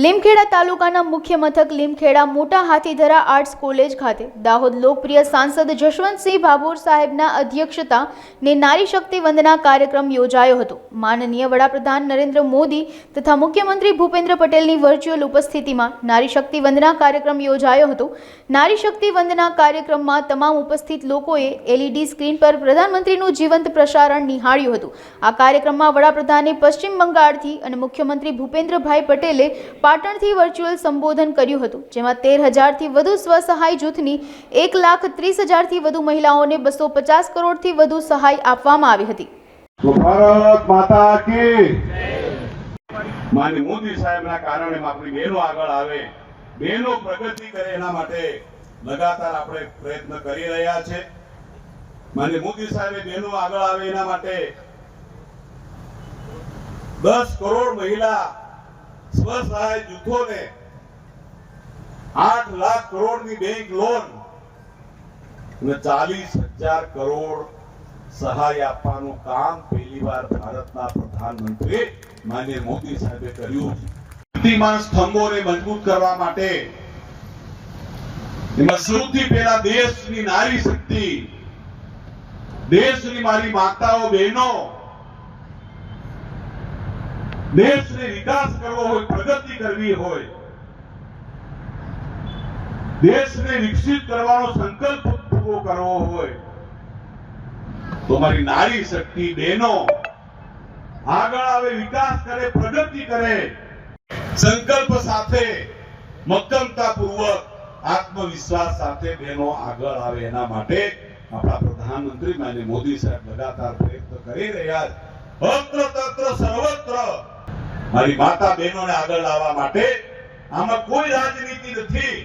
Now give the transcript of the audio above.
લીમખેડા તાલુકાના મુખ્ય મથક લીમખેડા મોટા હાથીધરા આર્ટ્સ કોલેજ ખાતે દાહોદ લોકપ્રિય સાંસદ જશવંતસિંહ ભાભોર સાહેબના અધ્યક્ષતાને નારી શક્તિ વંદના કાર્યક્રમ યોજાયો હતો। માનનીય વડાપ્રધાન નરેન્દ્ર મોદી તથા મુખ્યમંત્રી ભૂપેન્દ્ર પટેલની વર્ચ્યુઅલ ઉપસ્થિતિમાં નારી શક્તિ વંદના કાર્યક્રમ યોજાયો હતો। નારી શક્તિ વંદના કાર્યક્રમમાં તમામ ઉપસ્થિત લોકોએ LED સ્ક્રીન પર પ્રધાનમંત્રીનું જીવંત પ્રસારણ નિહાળ્યું હતું। આ કાર્યક્રમમાં વડાપ્રધાને પશ્ચિમ બંગાળથી અને મુખ્યમંત્રી ભૂપેન્દ્રભાઈ પટેલે પાટણથી વર્ચ્યુઅલ સંબોધન કર્યું હતું, જેમાં 13,000થી વધુ સ્વસહાય જૂથની 1,30,000થી વધુ મહિલાઓને 250 કરોડથી વધુ સહાય આપવામાં આવી હતી। ભારત માતા કી માનનીય મોદી સાહેબના કારણે આપણી બહેનો આગળ આવે, બહેનો પ્રગતિ કરે, એના માટે લગાતાર આપણે પ્રયત્ન કરી રહ્યા છે। માનનીય મોદી સાહેબે બહેનો આગળ આવે એના માટે 10 કરોડ મહિલા સ્વસહાય જૂથોને 8 લાખ કરોડની બેંક લોન અને 40,000 કરોડ સહાય આપવાનું કામ પહેલીવાર ભારતના પ્રધાનમંત્રી માનનીય મોદી સાહેબે કર્યું છે। શક્તિમાન સ્તંભોને મજબૂત કરવા માટે એમાં સૌથી પહેલા દેશની નારી શક્તિ, દેશની મારી માતાઓ બહેનો, દેશને વિકાસ કરવો હોય, પ્રગતિ કરવી હોય, દેશને વિકસિત કરવાનો સંકલ્પ પૂરો કરવો હોય તો મારી નારી શક્તિ બહેનો આગળ આવે, વિકાસ કરે, પ્રગતિ કરે, સંકલ્પ સાથે, મક્કમતાપૂર્વક, આત્મવિશ્વાસ સાથે બહેનો આગળ આવે, એના માટે આપણા પ્રધાનમંત્રી માનનીય મોદી સાહેબ લગાતાર પ્રયત્ન કરી રહ્યા છે। અત્ર તત્ર સર્વત્ર મારી માતા બહેનોને આગળ લાવવા માટે આમાં કોઈ રાજનીતિ નથી,